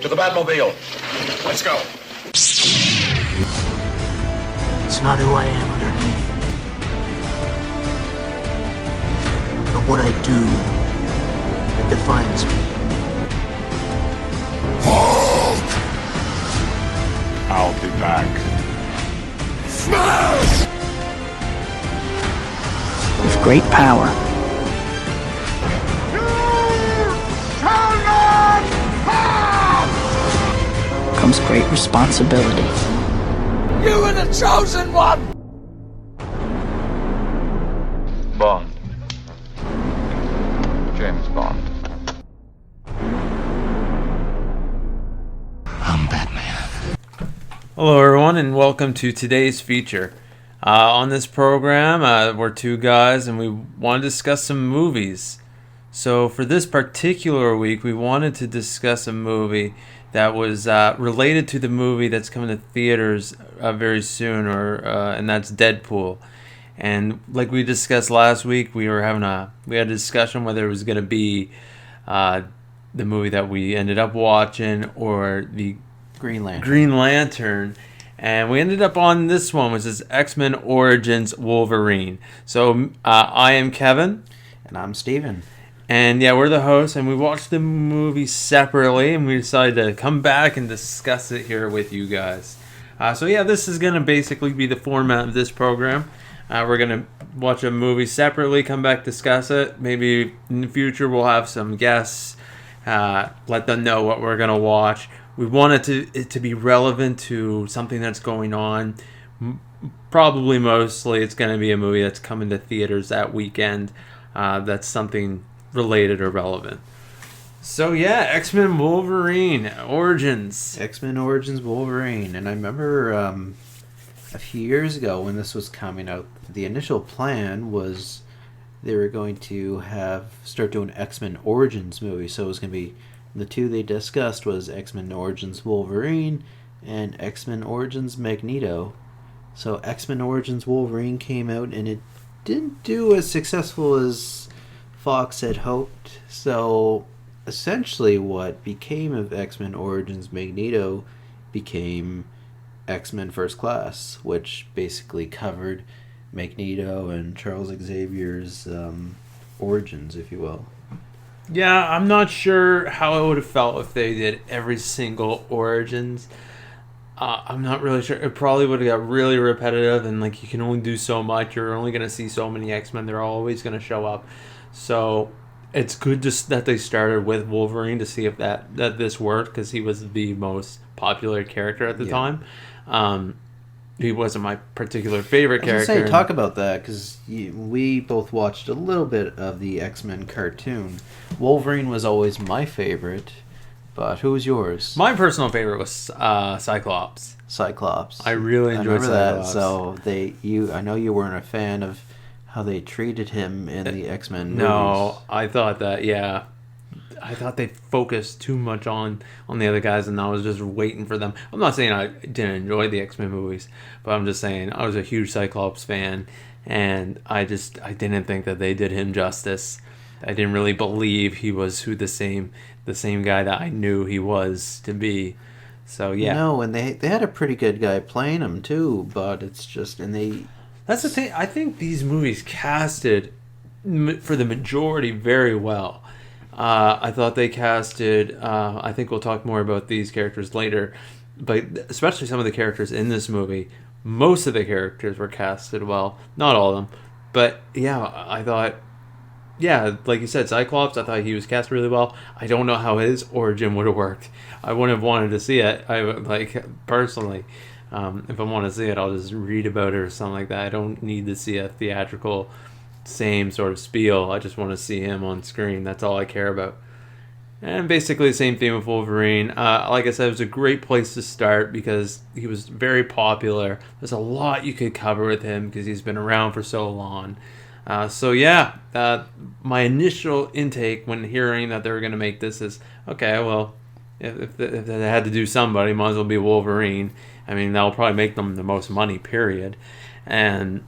To the Batmobile. Let's go. It's not who I am underneath, but what I do that defines me. Hulk! I'll be back. Smash! With great power comes great responsibility. You are the chosen one! Bond. James Bond. I'm Batman. Hello everyone and welcome to today's feature. On this program, we're two guys and we want to discuss some movies. So for this particular week, we wanted to discuss a movie that was related to the movie that's coming to theaters very soon, and that's Deadpool. And like we discussed last week, we had a discussion whether it was going to be the movie that we ended up watching or the Green Lantern. And we ended up on this one, which is X-Men Origins Wolverine. So I am Kevin. And I'm Steven. And yeah, we're the hosts, and we watched the movie separately, and we decided to come back and discuss it here with you guys. So yeah, this is going to basically be the format of this program. We're going to watch a movie separately, come back, discuss it. Maybe in the future we'll have some guests, let them know what we're going to watch. We want it to be relevant to something that's going on. Probably mostly it's going to be a movie that's coming to theaters that weekend. That's something related or relevant. So yeah, X-Men Wolverine Origins. X-Men Origins Wolverine. And I remember a few years ago when this was coming out, the initial plan was they were going to start doing X-Men Origins movie. So it was going to be, the two they discussed was X-Men Origins Wolverine and X-Men Origins Magneto. So X-Men Origins Wolverine came out and it didn't do as successful as Fox had hoped. So essentially what became of X-Men Origins Magneto became X-Men First Class, which basically covered Magneto and Charles Xavier's origins, if you will. Yeah, I'm not sure how it would have felt if they did every single Origins. I'm not really sure. It probably would have got really repetitive, and like you can only do so much. You're only going to see so many X-Men. They're always going to show up. So it's good just that they started with Wolverine to see if that this worked, because he was the most popular character at the time. He wasn't my particular favorite character. Talk about that, because we both watched a little bit of the X-Men cartoon. Wolverine was always my favorite, but who was yours? My personal favorite was Cyclops. I really enjoyed Cyclops. That. So I know you weren't a fan of how they treated him in the X-Men movies. No, I thought that, yeah. I thought they focused too much on the other guys, and I was just waiting for them. I'm not saying I didn't enjoy the X-Men movies, but I'm just saying I was a huge Cyclops fan, and I didn't think that they did him justice. I didn't really believe he was the same guy that I knew he was to be. So yeah. No, and they had a pretty good guy playing him too, but it's just That's the thing. I think these movies casted for the majority very well. I thought they casted, I think we'll talk more about these characters later, but especially some of the characters in this movie, most of the characters were casted well. Not all of them, but yeah, I thought, yeah, like you said, Cyclops, I thought he was cast really well. I don't know how his origin would have worked. I wouldn't have wanted to see it. Personally, if I want to see it, I'll just read about it or something like that. I don't need to see a theatrical same sort of spiel. I just want to see him on screen. That's all I care about. And basically the same thing with Wolverine. Like I said, it was a great place to start because he was very popular. There's a lot you could cover with him because he's been around for so long. My initial intake when hearing that they were going to make this is, okay, well, if they had to do somebody, might as well be Wolverine. I mean, that'll probably make them the most money, period. And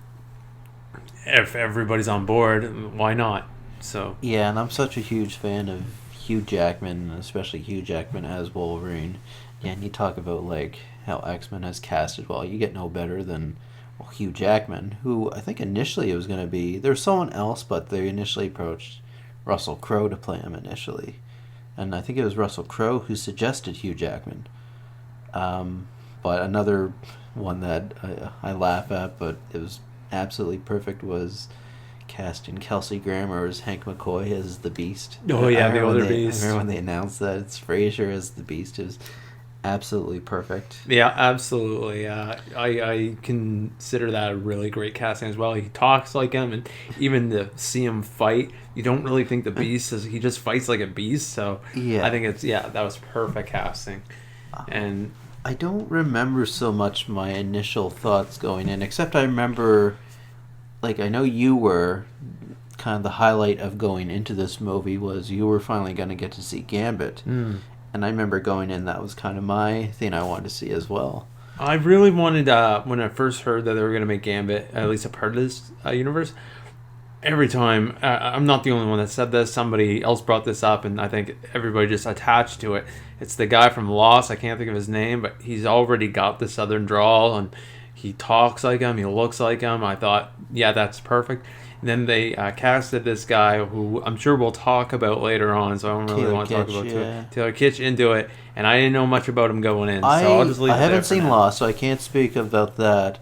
if everybody's on board, why not? So yeah, and I'm such a huge fan of Hugh Jackman, especially Hugh Jackman as Wolverine. Yeah, and you talk about like how X-Men has casted well. You get no better than Hugh Jackman, who I think initially it was going to be there's someone else, but they initially approached Russell Crowe to play him initially, and I think it was Russell Crowe who suggested Hugh Jackman. But another one that I laugh at, but it was absolutely perfect, was casting Kelsey Grammer as Hank McCoy as the Beast. Oh yeah, the older Beast. I remember when they announced that it's Fraser as the Beast. It was absolutely perfect. Yeah, absolutely. I consider that a really great casting as well. He talks like him, and even to see him fight, you don't really think the Beast is. He just fights like a beast. So Yeah. I think that was perfect casting. And I don't remember so much my initial thoughts going in, except I remember, like, I know you were kind of the highlight of going into this movie was you were finally going to get to see Gambit. And I remember going in, that was kind of my thing I wanted to see as well. I really wanted, when I first heard that they were going to make Gambit at least a part of this universe, every time, I'm not the only one that said this, somebody else brought this up, and I think everybody just attached to it. It's the guy from Lost, I can't think of his name, but he's already got the southern drawl, and he talks like him, he looks like him. I thought, yeah, that's perfect. And then they casted this guy who I'm sure we'll talk about later on, so I don't really want to talk about Taylor Kitsch into it, and I didn't know much about him going in, so I'll just leave it there. I haven't seen Lost, so I can't speak about that.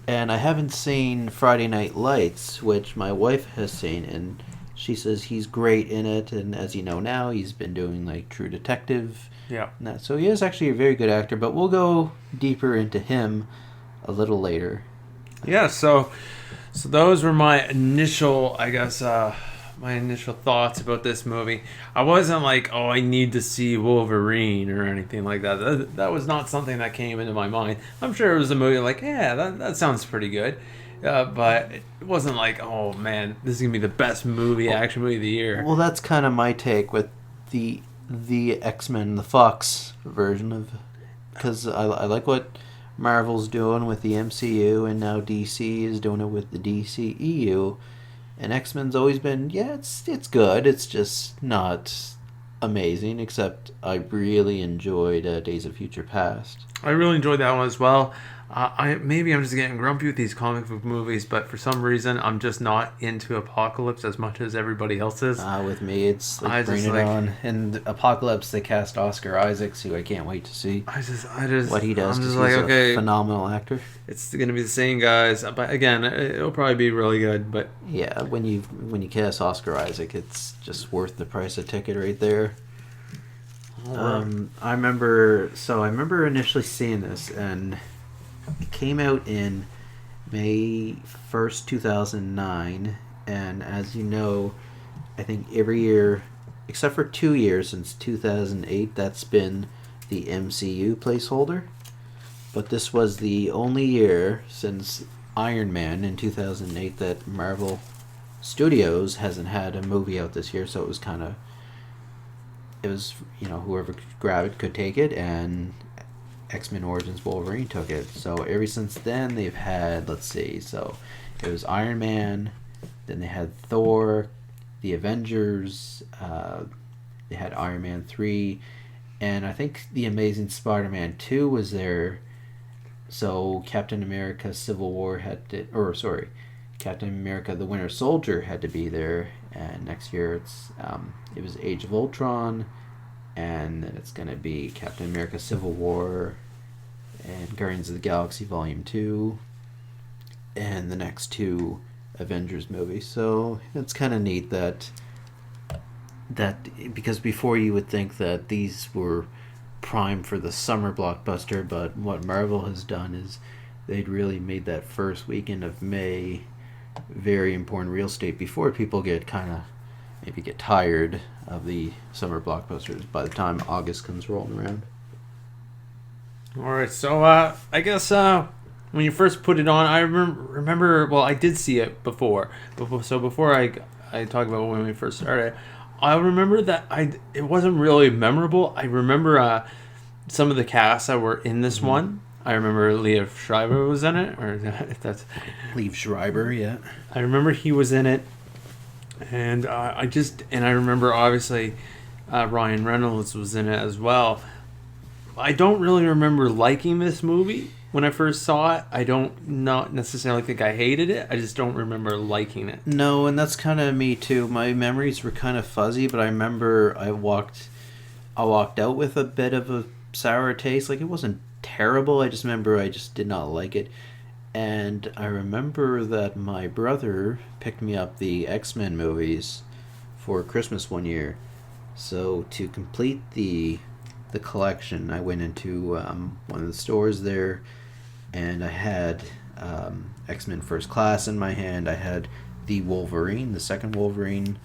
And I haven't seen Friday Night Lights, which my wife has seen, and she says he's great in it. And as you know now, he's been doing like True Detective. Yeah. And that. So he is actually a very good actor, but we'll go deeper into him a little later. Yeah, so those were my initial, I guess, my initial thoughts about this movie. I wasn't like, oh, I need to see Wolverine or anything like that. That was not something that came into my mind. I'm sure it was a movie like, yeah, that sounds pretty good. But it wasn't like, oh, man, this is going to be the best action movie of the year. Well, that's kind of my take with the X-Men, the Fox version of... Because I like what Marvel's doing with the MCU, and now DC is doing it with the DCEU. And X-Men's always been, yeah, it's good. It's just not amazing, except I really enjoyed Days of Future Past. I really enjoyed that one as well. Maybe I'm just getting grumpy with these comic book movies, but for some reason I'm just not into Apocalypse as much as everybody else is. With me, it's like Bring It On. And Apocalypse, they cast Oscar Isaac, who I can't wait to see. I just what he does. I'm just he's like, okay, a phenomenal actor. It's gonna be the same guys, but again, it'll probably be really good. But yeah, when you cast Oscar Isaac, it's just worth the price of ticket right there. I remember initially seeing this, and it came out in May 1st, 2009, and as you know, I think every year, except for 2 years since 2008, that's been the MCU placeholder. But this was the only year since Iron Man in 2008 that Marvel Studios hasn't had a movie out this year, so it was whoever could grab it could take it, and X-Men Origins Wolverine took it. So ever since then they've had, let's see, so it was Iron Man, then they had Thor, the Avengers, they had Iron Man 3, and I think the Amazing Spider-Man 2 was there. So Captain America Captain America the Winter Soldier had to be there, and next year it was Age of Ultron, and then it's going to be Captain America Civil War and Guardians of the Galaxy Volume 2 and the next two Avengers movies. So it's kind of neat that because before you would think that these were prime for the summer blockbuster, but what Marvel has done is they'd really made that first weekend of May very important real estate before people get tired of the summer blockbusters by the time August comes rolling around. Alright, so I guess when you first put it on, I remember well, I did see it before so before I talk about when we first started, I remember that it wasn't really memorable. I remember some of the casts that were in this one. I remember Liev Schreiber was in it, or if that's Liev Schreiber, yeah. I remember he was in it, and I remember obviously Ryan Reynolds was in it as well. I don't really remember liking this movie when I first saw it. I don't not necessarily think I hated it. I just don't remember liking it. No, and that's kind of me too. My memories were kind of fuzzy, but I remember I walked out with a bit of a sour taste. Like, it wasn't terrible. I just remember I just did not like it. And I remember that my brother picked me up the X-Men movies for Christmas one year. So to complete the collection, I went into one of the stores there, and I had X-Men First Class in my hand. I had the Wolverine, the second Wolverine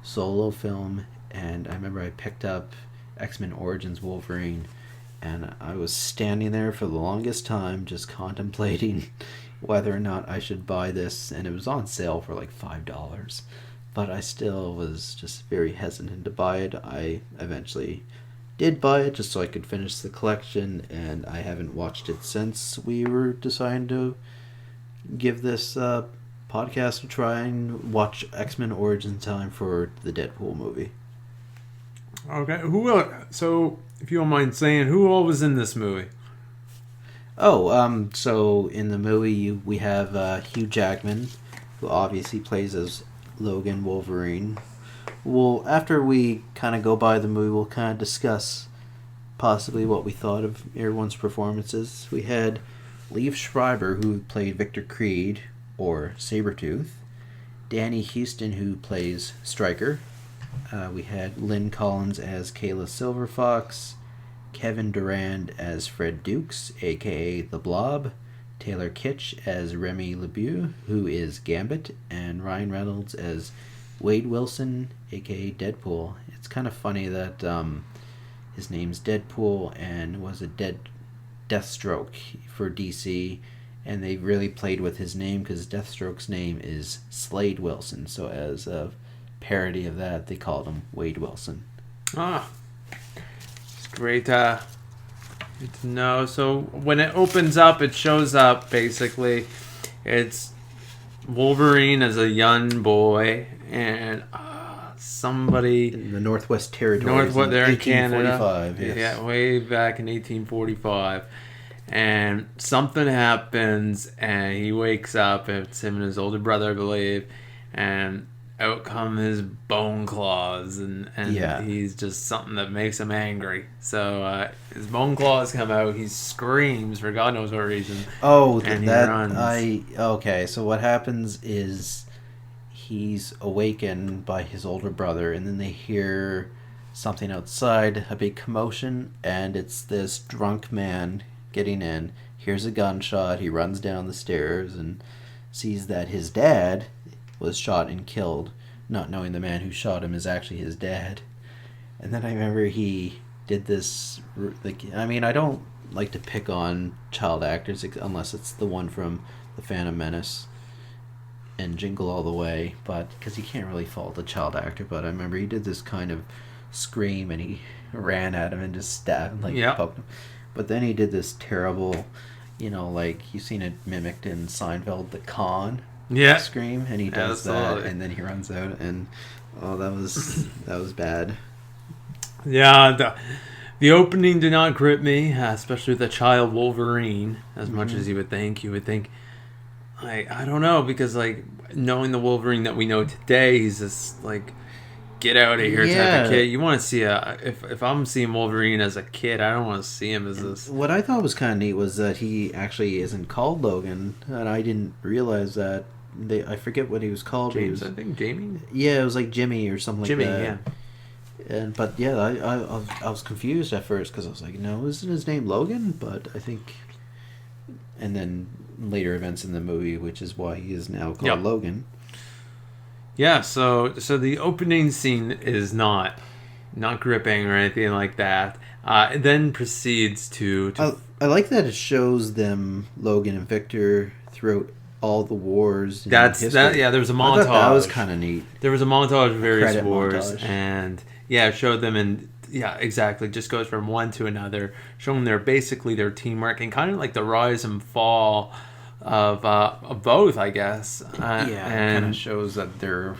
solo film, and I remember I picked up X-Men Origins Wolverine, and I was standing there for the longest time just contemplating whether or not I should buy this, and it was on sale for like $5, but I still was just very hesitant to buy it. I eventually did buy it just so I could finish the collection, and I haven't watched it since we were deciding to give this podcast a try and watch X-Men Origin time for the Deadpool movie. Okay, so if you don't mind saying, who all was in this movie? So in the movie we have Hugh Jackman, who obviously plays as Logan Wolverine. Well, after we kind of go by the movie, we'll kind of discuss possibly what we thought of everyone's performances. We had Liev Schreiber, who played Victor Creed, or Sabretooth. Danny Houston, who plays Stryker. We had Lynn Collins as Kayla Silverfox. Kevin Durand as Fred Dukes, a.k.a. The Blob. Taylor Kitsch as Remy LeBeau, who is Gambit. And Ryan Reynolds as Wade Wilson, a.k.a. Deadpool. It's kind of funny that his name's Deadpool and was a Deathstroke for DC, and they really played with his name because Deathstroke's name is Slade Wilson. So as a parody of that, they called him Wade Wilson. It's great to know. So when it opens up, it shows up basically. It's Wolverine as a young boy, and somebody In the Northwest Territories. there in Canada. 1845, yes. Yeah, way back in 1845. And something happens, and he wakes up. It's him and his older brother, I believe, and out come his bone claws, and he's just something that makes him angry. So his bone claws come out. He screams for God knows what reason. And he runs. Okay, so what happens is he's awakened by his older brother, and then they hear something outside, a big commotion, and it's this drunk man getting in, hears a gunshot, he runs down the stairs and sees that his dad was shot and killed, not knowing the man who shot him is actually his dad. And then I remember he did this, I don't like to pick on child actors unless it's the one from The Phantom Menace and Jingle All the Way, but because you can't really fault the child actor. But I remember he did this kind of scream, and he ran at him and just stabbed him, poked him. But then he did this terrible, you've seen it mimicked in Seinfeld, the con scream, and he does that, and then he runs out, and that was bad. Yeah, the opening did not grip me, especially with the child Wolverine, as much as you would think. You would think, I don't know, because knowing the Wolverine that we know today, he's just get out of here type of kid. You want to see if I'm seeing Wolverine as a kid, I don't want to see him as this. What I thought was kind of neat was that he actually isn't called Logan, and I didn't realize that. I forget what he was called. James, I think Jamie. Yeah, it was like Jimmy or something Jimmy, like that. Yeah. I was confused at first because I was like, no, isn't his name Logan? But I think, and then later events in the movie, which is why he is now called Logan. Yeah, so the opening scene is not gripping or anything like that. It then proceeds to I like that it shows them, Logan and Victor, throughout all the wars. There was a montage. I thought that was kind of neat. There was a montage of various Credit wars, montage. and it showed them, and exactly, just goes from one to another, showing their teamwork and kind of like the rise and fall of both, I guess. And it kind of shows that they're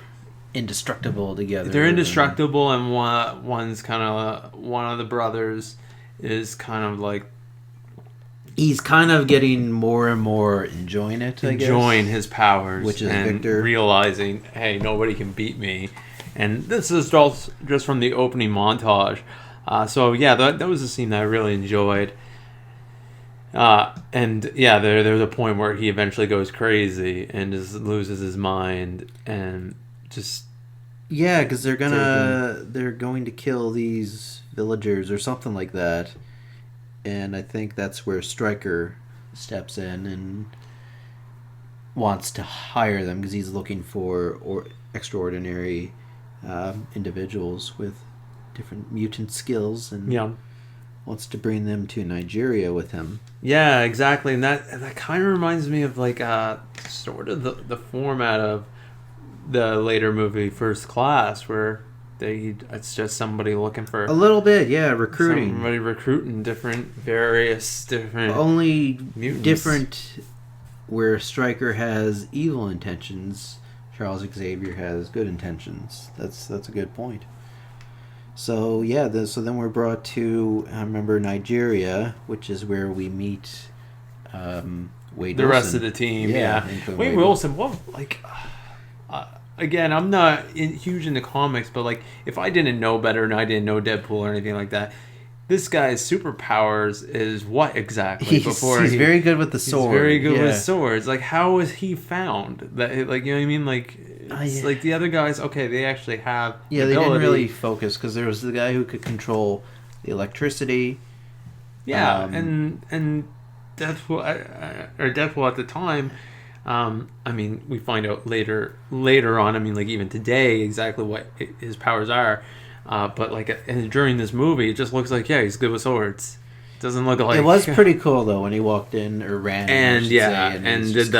indestructible together. They're indestructible, and one's kind of one of the brothers is kind of like he's kind of getting more and more enjoying his powers, which is and Victor realizing, hey, nobody can beat me. And this is all just from the opening montage. So yeah, that was a scene that I really enjoyed. And yeah, there's a point where he eventually goes crazy and just loses his mind and just because they're going to kill these villagers or something like that, and I think that's where Stryker steps in and wants to hire them because he's looking for extraordinary individuals with different mutant skills and wants to bring them to Nigeria with him. Yeah, exactly, and that kind of reminds me of like sort of the format of the later movie First Class, where it's just somebody looking for a little bit, recruiting. Somebody recruiting various different only mutants. Different where Stryker has evil intentions, Charles Xavier has good intentions. That's a good point. So so then we're brought to Nigeria, which is where we meet Wade the Wilson. Rest of the team. Wade Wilson. What again? I'm not huge into comics, but like if I didn't know better and I didn't know Deadpool or anything like that, this guy's superpowers is what exactly? He's very good with the sword. He's very good with swords. Like, how was he found? That, like, you know what I mean? Like, like the other guys. Okay, they actually have. Yeah, they didn't really focus because there was the guy who could control the electricity. Yeah, and Deadpool at the time. I mean, we find out later on. I mean, like even today, exactly what his powers are. But like during this movie, it just looks like he's good with swords. Doesn't look like it was pretty cool though when he walked in or ran and did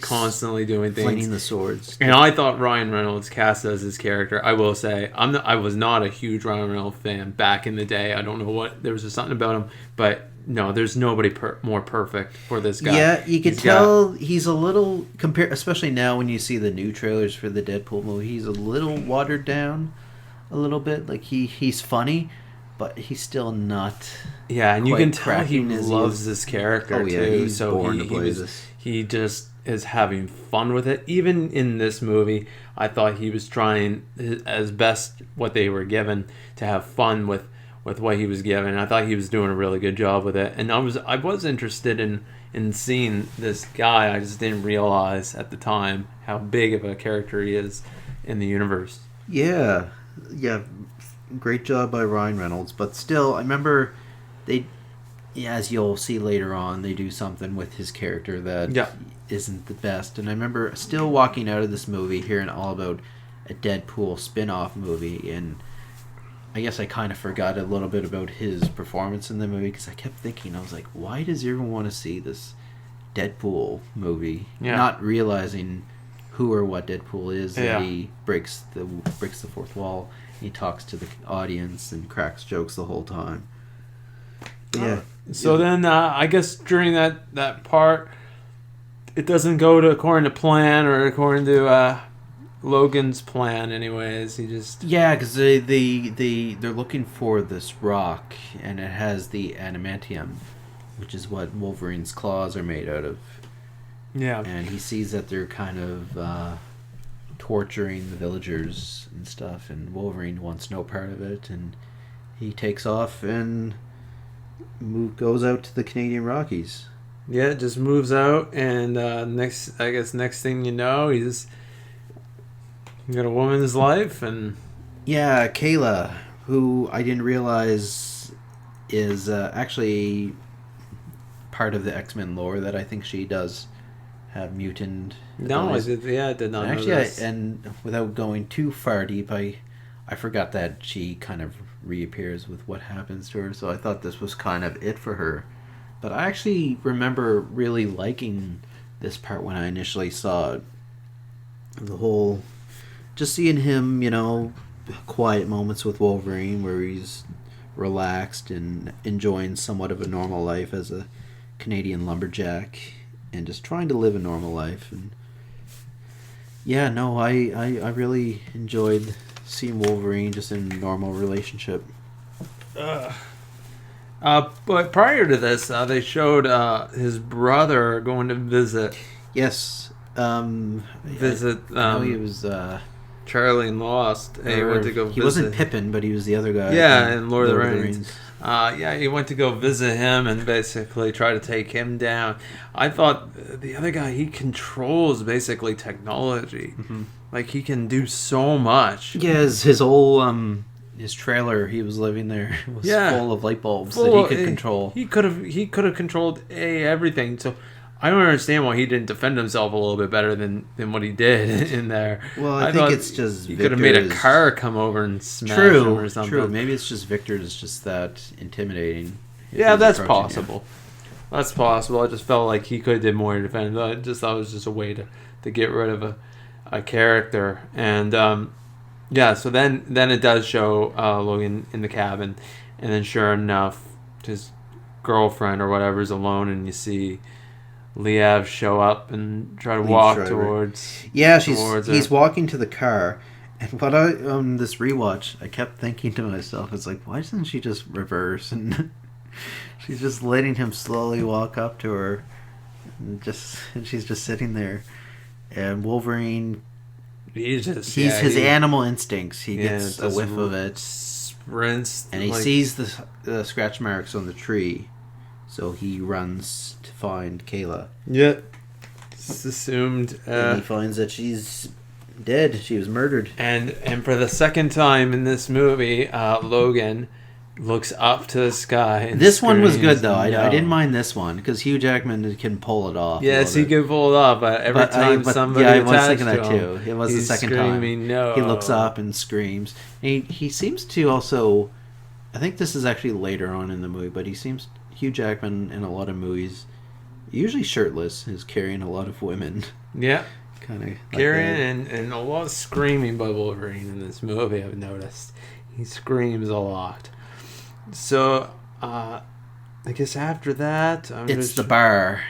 constantly doing things, flinging the swords. And I thought Ryan Reynolds cast as his character. I will say I was not a huge Ryan Reynolds fan back in the day. I don't know what there was just something about him, but no, there's nobody more perfect for this guy. Yeah, you could tell he's a little especially now when you see the new trailers for the Deadpool movie. He's a little watered down. A little bit, like he's funny, but he's still not. Yeah, and you can tell he loves this character too. He's so born to play this. He just is having fun with it. Even in this movie, I thought he was trying as best what they were given to have fun with what he was given. I thought he was doing a really good job with it, and I was interested in seeing this guy. I just didn't realize at the time how big of a character he is in the universe. Yeah, great job by Ryan Reynolds. But still, I remember as you'll see later on, they do something with his character that isn't the best. And I remember still walking out of this movie hearing all about a Deadpool spin-off movie, and I guess I kind of forgot a little bit about his performance in the movie because I kept thinking, I was like, why does everyone want to see this Deadpool movie? Yeah. Not realizing who or what Deadpool is, that he breaks the fourth wall. He talks to the audience and cracks jokes the whole time. Yeah. So then, I guess during that part, it doesn't go according to plan or according to Logan's plan. Anyways, he just because they're looking for this rock, and it has the adamantium, which is what Wolverine's claws are made out of. Yeah. And he sees that they're kind of torturing the villagers and stuff, and Wolverine wants no part of it, and he takes off and goes out to the Canadian Rockies. Yeah, just moves out, and next thing you know, he's got a woman's life, and Kayla, who I didn't realize is actually part of the X-Men lore, that I think she does have mutant abilities. I did not know this. And without going too far deep, I forgot that she kind of reappears with what happens to her, so I thought this was kind of it for her. But I actually remember really liking this part when I initially saw it. The whole, just seeing him, quiet moments with Wolverine where he's relaxed and enjoying somewhat of a normal life as a Canadian lumberjack and just trying to live a normal life. And Yeah, no, I really enjoyed seeing Wolverine just in a normal relationship. But prior to this, they showed his brother going to visit Yes. visit I know he was. Charlie and Lost. He went to go visit. He wasn't Pippin, but he was the other guy. Yeah, in Lord of the Rings. Yeah, he went to go visit him and basically try to take him down. I thought the other guy, he controls basically technology. Mm-hmm. Like, he can do so much. Yeah, his whole his trailer he was living there was full of light bulbs that he could control. He could have controlled everything. So I don't understand why he didn't defend himself a little bit better than what he did in there. Well, I think it's just he could have made a car come over and smash him or something. True. Maybe it's just Victor is just that intimidating. Yeah, that's possible. Yeah. That's possible. I just felt like he could have did more to defend. I just thought it was just a way to get rid of a character. And so then it does show Logan in the cabin, and then sure enough, his girlfriend or whatever is alone, and you see Liev show up and try to walk towards. Yeah, he's walking to the car, and what I this rewatch, I kept thinking to myself, it's like, why doesn't she just reverse and she's just letting him slowly walk up to her, and she's just sitting there, and Wolverine. He's his animal instincts. He gets a whiff of it, sprints, and he sees the scratch marks on the tree. So he runs to find Kayla. Yeah. It's assumed. And he finds that she's dead. She was murdered. And for the second time in this movie, Logan looks up to the sky and this one was good, though. No. I didn't mind this one, because Hugh Jackman can pull it off. Yes, he can pull it off, but every time somebody I was attached thinking that to him, too. It was the second time. No. He looks up and screams. He seems to also... I think this is actually later on in the movie, but he seems... Hugh Jackman in a lot of movies, usually shirtless, is carrying a lot of women. Yeah. Kind of carrying and a lot of screaming by Wolverine in this movie, I've noticed. He screams a lot. So, I guess after that... It's the bar.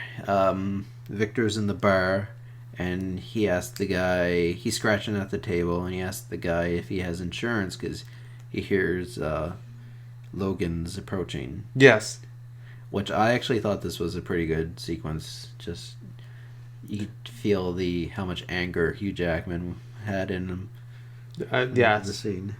Victor's in the bar, and he asks the guy... He's scratching at the table, and he asks the guy if he has insurance, because he hears Logan's approaching. Yes. Which I actually thought this was a pretty good sequence. Just you feel how much anger Hugh Jackman had in him. Yeah, the scene.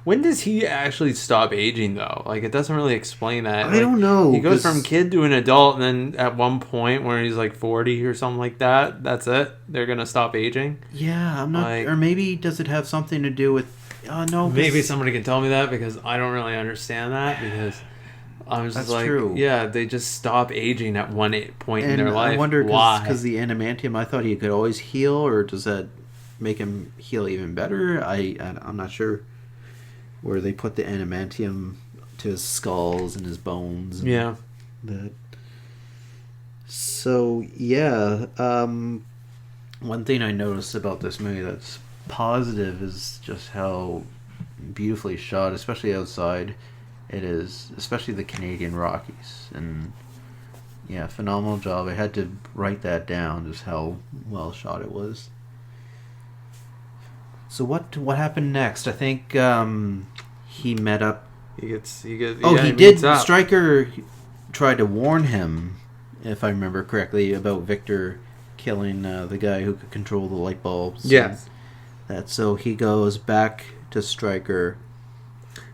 When does he actually stop aging, though? Like, it doesn't really explain that. I don't know. He goes from kid to an adult, and then at one point where he's like 40 or something like that, that's it. They're gonna stop aging. Yeah, I'm not. Or maybe does it have something to do with? No. Maybe somebody can tell me that, because I don't really understand that, because. I was just true. Yeah, they just stop aging at one point in their life. I wonder, why? Because the adamantium, I thought he could always heal, or does that make him heal even better? I'm not sure where they put the adamantium to his skulls and his bones. And yeah. That. So, yeah. One thing I noticed about this movie that's positive is just how beautifully shot, especially outside. It is, especially the Canadian Rockies, and yeah, phenomenal job. I had to write that down, just how well shot it was. So what happened next? I think he met up. He did. Stryker tried to warn him, if I remember correctly, about Victor killing the guy who could control the light bulbs. Yes. So he goes back to Stryker.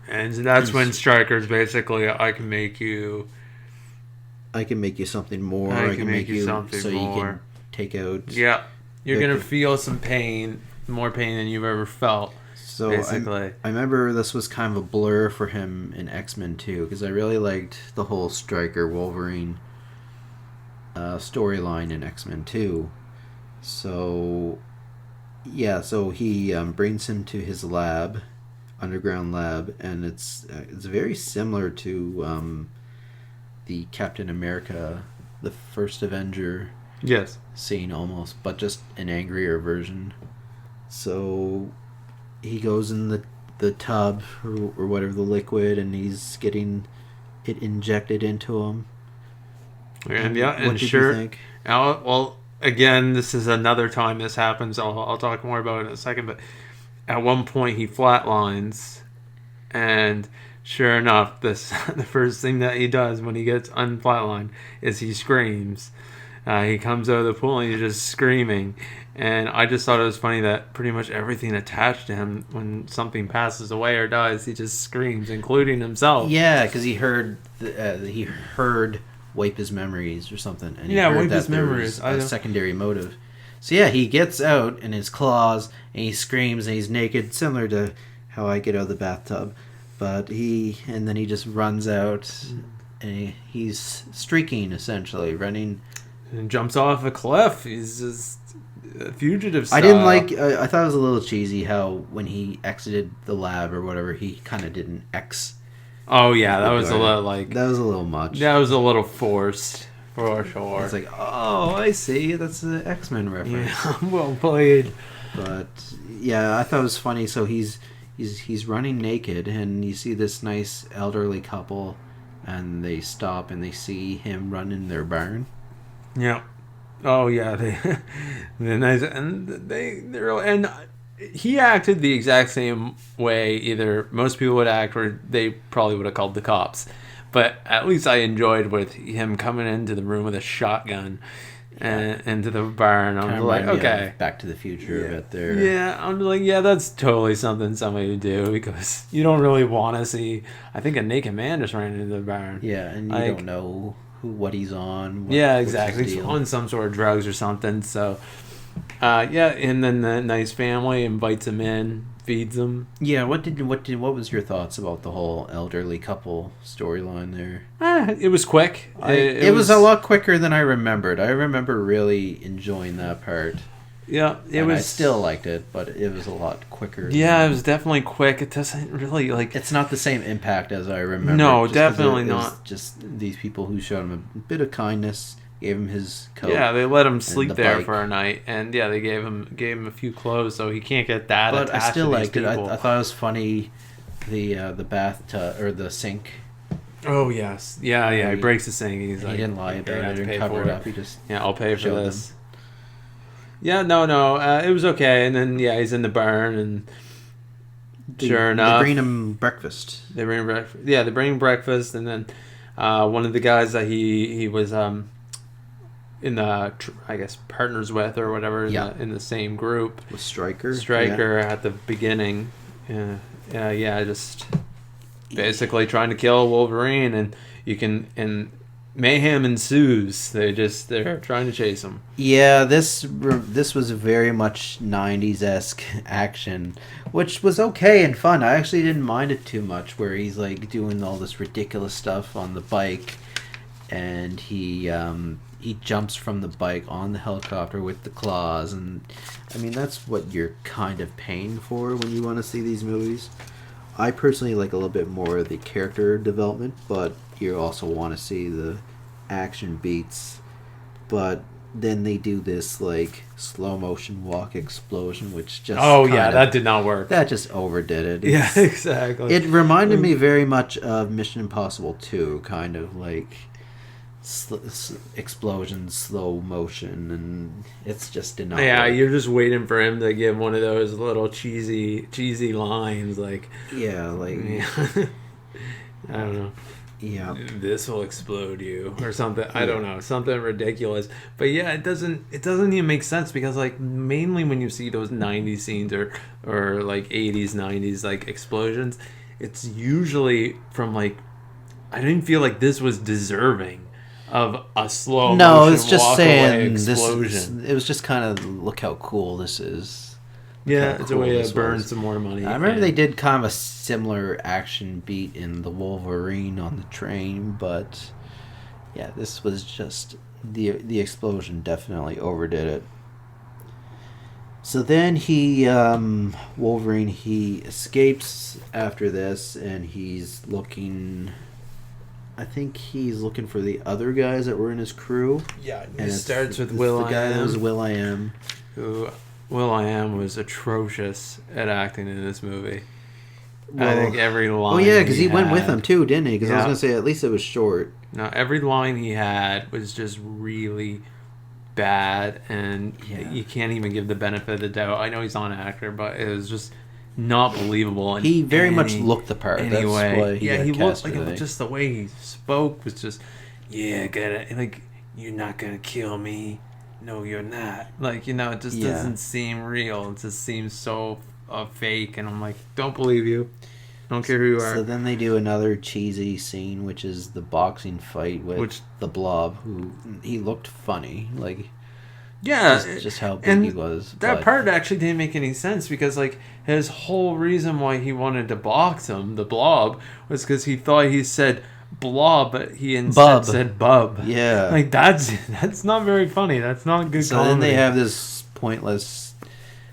And that's when Stryker's basically, I can make you something more. I can make you something so more. You can take out. Yeah, you're gonna feel some pain, more pain than you've ever felt. So basically, I remember this was kind of a blur for him in X-Men 2, because I really liked the whole Stryker Wolverine storyline in X-Men 2. So yeah, so he brings him to his lab. Underground lab, and it's very similar to the Captain America, the first Avenger, scene almost, but just an angrier version. So he goes in the tub or whatever, the liquid, and he's getting it injected into him. And yeah, what did you think? Well, again, this is another time this happens. I'll talk more about it in a second. But at one point, he flatlines, and sure enough, the first thing that he does when he gets unflatlined is he screams. He comes out of the pool and he's just screaming. And I just thought it was funny that pretty much everything attached to him, when something passes away or dies, he just screams, including himself. Yeah, because he heard wipe his memories or something. And he heard wipe that his there memories. was a secondary motive. So yeah, he gets out in his claws and he screams and he's naked, similar to how I get out of the bathtub. But then he just runs out and he's streaking, essentially, running. And jumps off a cliff. He's just a fugitive style. I didn't like. I thought it was a little cheesy how when he exited the lab or whatever, he kind of did an X. Oh yeah, that was a little That was a little much. That was a little forced, for sure. It's like, oh, I see. That's an X-Men reference. Yeah, well played. But yeah, I thought it was funny. So he's running naked, and you see this nice elderly couple, and they stop and they see him run in their barn. Yeah. Oh yeah, they're nice, and and he acted the exact same way either most people would act, or they probably would have called the cops. But at least I enjoyed with him coming into the room with a shotgun and into the barn. I was like, okay, Back to the Future a bit there. Yeah, I'm like, yeah, that's totally something somebody would do, because you don't really want to see. I think a naked man just ran into the barn. Yeah, and you don't know what he's on. Yeah, exactly. He's on some sort of drugs or something. So, yeah, and then the nice family invites him in, feeds him. Yeah, what was your thoughts about the whole elderly couple storyline there? It was quick. It was a lot quicker than I remembered. I remember really enjoying that part. Yeah, I still liked it, but it was a lot quicker. Yeah, it was definitely quick. It doesn't really It's not the same impact as I remember. No, definitely not. Just these people who showed him a bit of kindness, gave him his coat. Yeah, they let him sleep there bike. for a night, and yeah, they gave him a few clothes, so he can't get that. But attached I still to these liked it. I people. thought it was funny, the bathtub or the sink. Oh yes, yeah. He breaks the sink. He didn't lie about it and cover it up. He just I'll pay for this. Yeah, no, it was okay. And then he's in the barn, and sure enough, they bring him breakfast. They bring breakfast. Yeah, they bring breakfast, and then one of the guys that he was in the I guess partners with or whatever in the same group with Stryker. At the beginning, just basically trying to kill Wolverine, and mayhem ensues. They're trying to chase him. Yeah, this was very much 90s-esque action, which was okay and fun. I actually didn't mind it too much, where he's like doing all this ridiculous stuff on the bike, and he jumps from the bike on the helicopter with the claws, and I mean that's what you're kind of paying for when you want to see these movies. I personally like a little bit more of the character development, but you also want to see the action beats. But then they do this like slow motion walk explosion, which just that did not work. That just overdid it. Yeah, exactly. It reminded me very much of Mission Impossible 2, kind of like explosion, slow motion, and it's just did not work. You're just waiting for him to give one of those little cheesy lines, like I don't know. Yeah, this will explode you or something. I don't know, something ridiculous. But yeah, it doesn't even make sense, because like mainly when you see those 90s scenes or like 80s 90s like explosions, it's usually from like, I didn't feel like this was deserving of a slow motion it's just walk saying away explosion. It was just kind of, look how cool this is. Yeah, it's a way to burn some more money. I remember they did kind of a similar action beat in the Wolverine on the train, but yeah, this was just the explosion definitely overdid it. So then Wolverine, he escapes after this, and he's looking. I think he's looking for the other guys that were in his crew. Yeah, and it starts with Will.i.am. The guy that was Will.i.am. Who Will.i.am was atrocious at acting in this movie. Well, I think every line. Oh yeah, because he went with him too, didn't he? Because I was gonna say at least it was short. No, every line he had was just really bad, and Yeah. you can't even give the benefit of the doubt. I know he's not an actor, but it was just not believable. He very much looked the part. Anyway, That's why he got he looked cast, like I it. think. Just the way he spoke was just, yeah, like, you're not gonna kill me. No, you're not. Like, it just Yeah. doesn't seem real. It just seems so fake, and I'm like, don't believe you. Don't care who you are. So then they do another cheesy scene, which is the boxing fight with the Blob, who he looked funny, like yeah, just how big and he was. That but- part actually didn't make any sense because, like, his whole reason why he wanted to box him, the Blob, was because he thought he said blob, but he instead Bub. said bub. Yeah. Like, that's not very funny. That's not good So comedy. then they have this pointless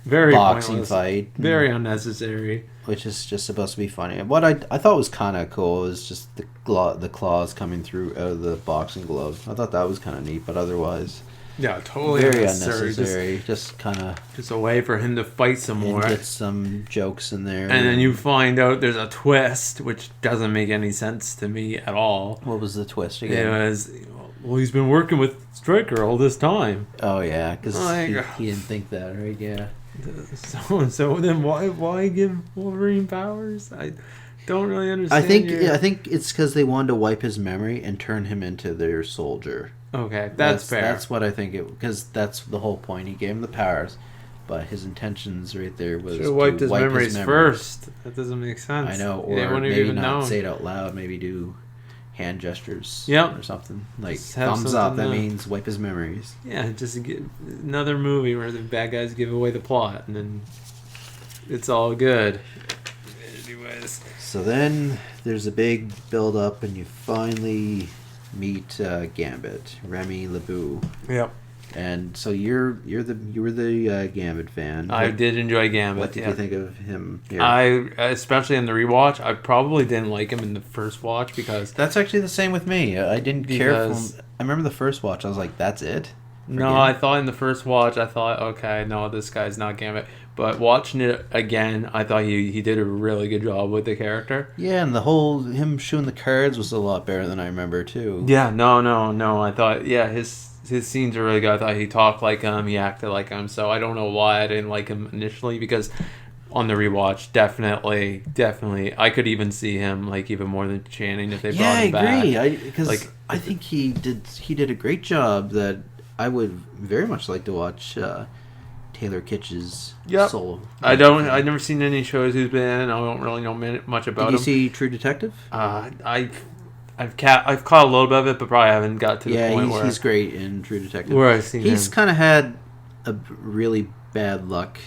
very boxing pointless, fight, very unnecessary. which is just supposed to be funny. And what I thought was kind of cool was just the claws coming through out of the boxing glove. I thought that was kind of neat, but otherwise, Yeah, totally very unnecessary. unnecessary. Just kind of Just a way for him to fight some more. get some jokes in there. And then you find out there's a twist, which doesn't make any sense to me at all. What was the twist It again? was, well, he's been working with Stryker all this time. Oh yeah, because Like- he didn't think that, right? Yeah. So then why give Wolverine powers? I don't really understand. I think it's because they wanted to wipe his memory and turn him into their soldier. Okay, that's fair. That's what I think it, because that's the whole point. He gave him the powers, but his intentions right there was Should to have wiped his wipe memories first. That doesn't make sense. I know, They or wouldn't have maybe even not known. say it out loud. Maybe do hand gestures, Yep. or something like Just have thumbs up. something That to- means wipe his memories. Yeah, just get another movie where the bad guys give away the plot, and then it's all good. Anyways, So then there's a big build up, and you finally meet Gambit, Remy LeBeau. yep. And so you were the Gambit fan. I did enjoy Gambit. What did yeah. you think of him here? Especially in the rewatch, I probably didn't like him in the first watch because That's actually the same with me. I didn't care for Because- him. I remember the first watch. I was like, "That's it." no, Forget I it. thought in the first watch, I thought, okay, no, this guy's not Gambit. But watching it again, I thought he did a really good job with the character. Yeah, and the whole him shooting the cards was a lot better than I remember too. Yeah, no. I thought, yeah, his scenes are really good. I thought he talked like him, he acted like him. So I don't know why I didn't like him initially because on the rewatch, definitely, I could even see him like even more than Channing if they brought him back. I agree. Because Like- I think he did a great job that I would very much like to watch Taylor Kitsch's Yep. solo. I've never seen any shows he's been in. I don't really know much about Did you him. see True Detective? I've caught a little bit of it, but probably haven't got to the Yeah, point where he's great in True Detective. where I've seen He's him. kind of had a really bad luck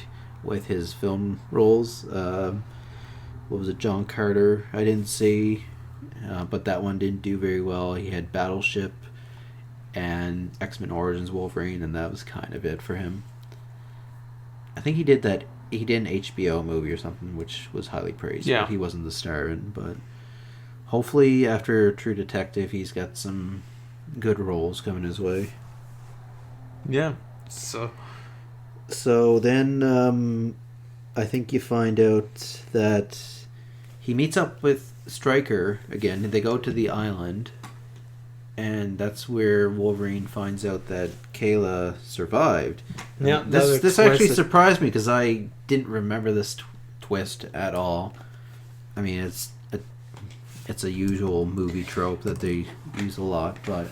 with his film roles. What was it, John Carter? I didn't see, but that one didn't do very well. He had Battleship and X-Men Origins Wolverine, and that was kind of it for him. I think he did an HBO movie or something, which was highly praised. Yeah. But he wasn't the star in, but hopefully after True Detective, he's got some good roles coming his way. Yeah. So then I think you find out that he meets up with Stryker again. They go to the island, and that's where Wolverine finds out that Kayla survived. Yeah, This actually surprised me because I didn't remember this twist at all. I mean, it's a usual movie trope that they use a lot, but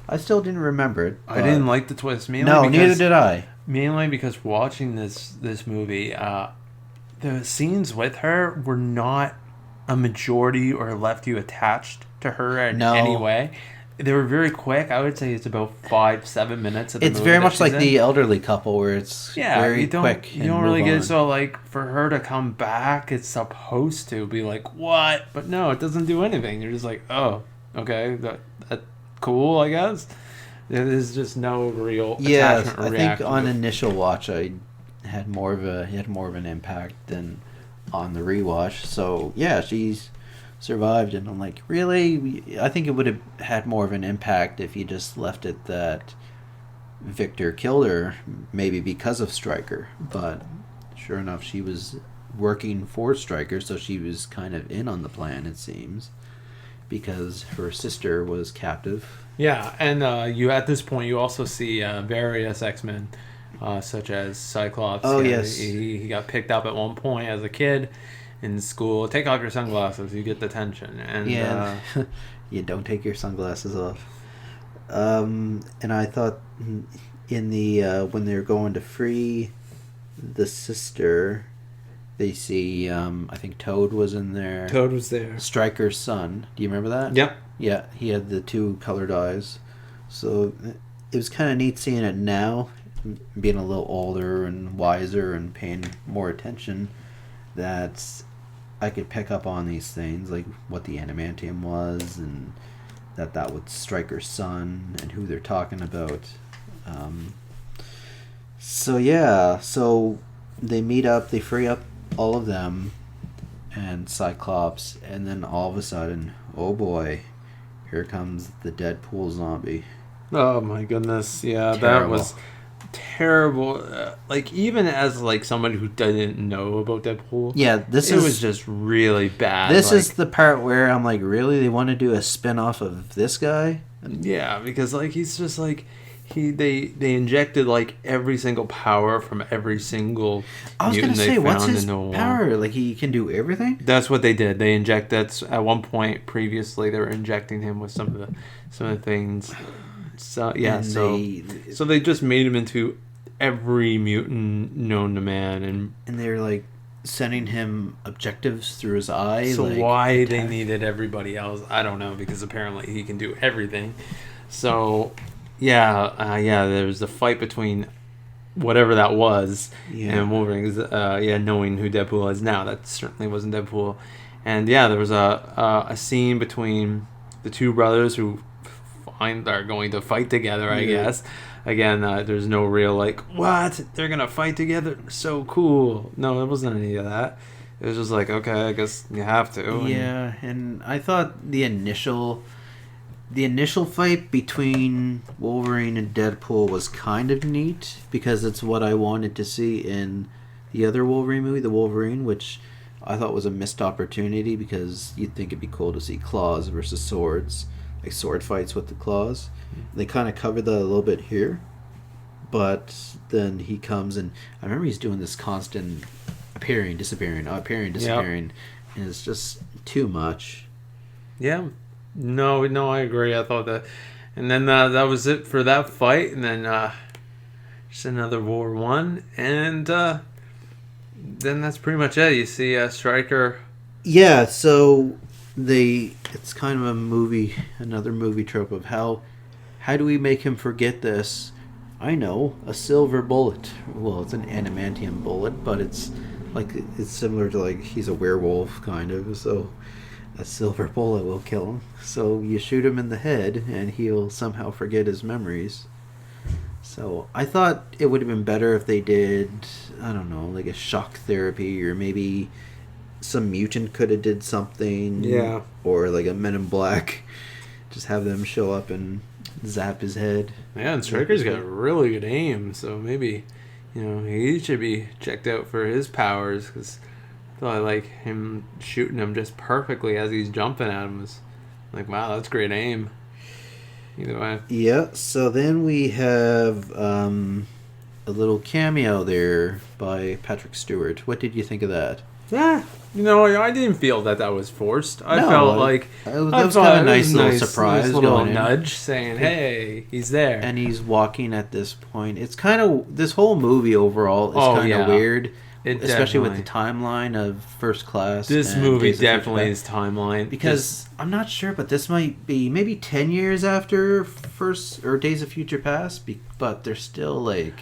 I still didn't remember it. I didn't like the twist. Mainly No, because, neither did I. Mainly because watching this movie, the scenes with her were not a majority or left you attached to her in No. any way. They were very quick. I would say it's about 5-7 minutes of the It's movie very that much she's like in. the elderly couple where it's very you don't, quick. You and don't really move get on. so like for her to come back, it's supposed to be like what, but no, it doesn't do anything. You're just like, oh, okay, that cool, I guess. There's just no real Yeah, attachment or I think reaction on to it. initial watch I had more of an impact than on the rewatch. So yeah, she's survived, and I'm like, really? I think it would have had more of an impact if you just left it that Victor killed her, maybe because of Stryker. But sure enough, she was working for Stryker, so she was kind of in on the plan, it seems. because her sister was captive. Yeah, and you at this point you also see various X-Men, such as Cyclops. Oh, Yeah, yes. he got picked up at one point as a kid in school. Take off your sunglasses, you get detention. And Yeah, you don't take your sunglasses off. And I thought in the when they're going to free the sister, they see I think Toad was in there. Toad was there. Stryker's son. Do you remember that? Yep. Yeah, he had the two colored eyes. So it was kind of neat seeing it now, being a little older and wiser and paying more attention, that I could pick up on these things, like what the adamantium was, and that was Stryker's son, and who they're talking about. So yeah, so they meet up, they free up all of them, and Cyclops, and then all of a sudden, oh boy, here comes the Deadpool zombie. Oh my goodness, yeah, Terrible. that was terrible. Like, even as like somebody who didn't know about Deadpool, Yeah, it was just really bad. This like, is the part where I'm like, really? They want to do a spin-off of this guy? yeah, because like he's just like they injected like every single power from every single I was mutant gonna say, they what's found his into one. power? Like, he can do everything? That's what they did. They inject. That's at one point previously they were injecting him with some of the things. So yeah, And so they just made him into every mutant known to man, and they're like sending him objectives through his eye. so like, why they attack- needed everybody else, I don't know, because apparently he can do everything. So yeah, there's a fight between whatever that was and Wolverine. Knowing who Deadpool is now, that certainly wasn't Deadpool. And yeah, there was a scene between the two brothers who are going to fight together, I guess. Again, there's no real like, what? They're gonna fight together? So cool. No, it wasn't any of that. It was just like, okay, I guess you have to. Yeah, and I thought the initial fight between Wolverine and Deadpool was kind of neat, because it's what I wanted to see in the other Wolverine movie, The Wolverine, which I thought was a missed opportunity, because you'd think it'd be cool to see claws versus swords, like sword fights with the claws. They kind of covered that a little bit here, but then he comes, and I remember he's doing this constant appearing, disappearing, and it's just too much. Yeah. No, I agree. I thought that, and then that was it for that fight, and then just another War One, and then that's pretty much it. You see Stryker. Yeah, so it's kind of another movie trope of how do we make him forget this? I know, a silver bullet. Well, it's an adamantium bullet, but it's similar to, like, he's a werewolf kind of, so a silver bullet will kill him. So you shoot him in the head and he'll somehow forget his memories. So I thought it would have been better if they did, I don't know, like a shock therapy, or maybe some mutant could have did something. Yeah. Or like a Men in Black. Just have them show up and zap his head. Yeah, and Stryker's got really good aim, so maybe, he should be checked out for his powers, because I thought like him shooting him just perfectly as he's jumping at him was like, wow, that's great aim. Either way. Yeah, so then we have a little cameo there by Patrick Stewart. What did you think of that? Yeah, I didn't feel that was forced. I No, felt like that was kind of a nice little surprise, nice little going in. nudge saying, "Hey, he's there." And he's walking at this point. It's kind of, this whole movie overall is kind of weird, especially with the timeline of First Class. This and movie Days of Future definitely Past. is timeline, Because I'm not sure, but this might be maybe 10 years after Days of Future Past, but they're still like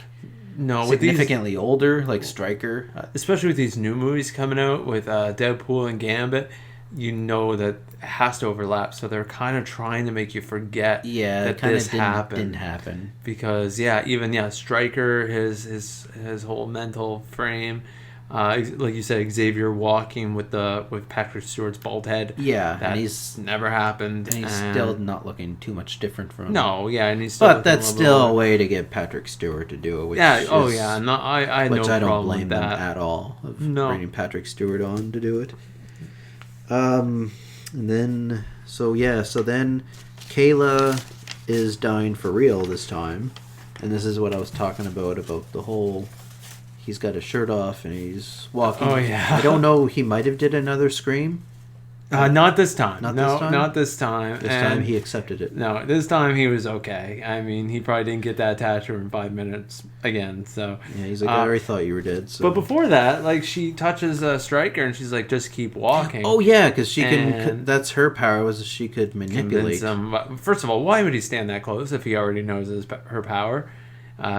significantly older, like Stryker. Especially with these new movies coming out with Deadpool and Gambit, that it has to overlap. So they're kind of trying to make you forget that this didn't happen. Because Stryker, his whole mental frame, like you said, Xavier walking with Patrick Stewart's bald head. Yeah, that and he's never happened, and he's still not looking too much different from. No, yeah, and he's still. But that's still a way to get Patrick Stewart to do it. Which I which no I don't problem blame with them that at all of No. bringing Patrick Stewart on to do it. And then, so then Kayla is dying for real this time. And this is what I was talking about the whole, he's got his shirt off and he's walking. Oh, yeah. I don't know, he might have did another scream. Not this time. Not no, this time? not this time. This time he accepted it. No, this time he was okay. I mean, he probably didn't get that tattoo in 5 minutes again. So Yeah, he's like, I already thought you were dead. So. But before that, like, she touches Stryker and she's like, just keep walking. Oh yeah, because she can. And That's her power, was she could manipulate. convince him. First of all, why would he stand that close if he already knows her power?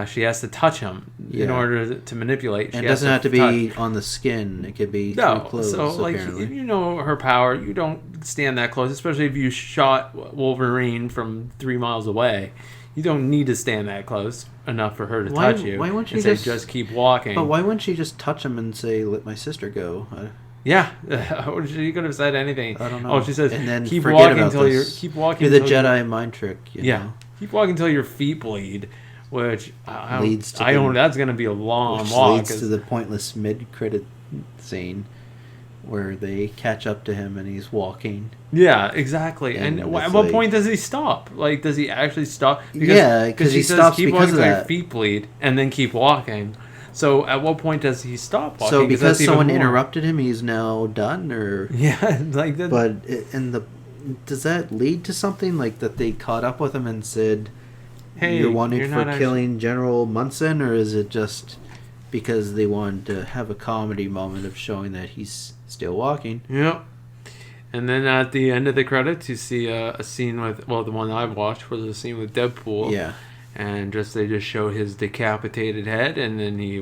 She has to touch him in Yeah. order to manipulate. And it doesn't have to be on the skin. It could be through clothes. So like, apparently. if you know her power, you don't stand that close. Especially if you shot Wolverine from 3 miles away, you don't need to stand that close enough for her to touch you. Why wouldn't she and say, just keep walking? But why wouldn't she just touch him and say, "Let my sister go"? Yeah, she could have said anything. I don't know. Oh, she says, and then keep forget walking about until this. keep walking. Do the until Jedi mind trick. You know? keep walking until your feet bleed. Which Leads to that's going to be a long Which walk. leads to the pointless mid-credit scene where they catch up to him and he's walking. Yeah, exactly. And And at it's what like- point does he stop? Like, does he actually stop? Yeah, 'cause he says, stops keep because walking of until your that. feet bleed, and then keep walking. So at what point does he stop walking? So because that's even someone more. interrupted him, he's now done, or Yeah, like that. but does that lead to something like that they caught up with him and said, Hey, you're wanted you're for not killing General Munson, or is it just because they wanted to have a comedy moment of showing that he's still walking? Yep. And then at the end of the credits, you see a scene with, well, the one I watched was a scene with Deadpool. Yeah. And they just show his decapitated head, and then he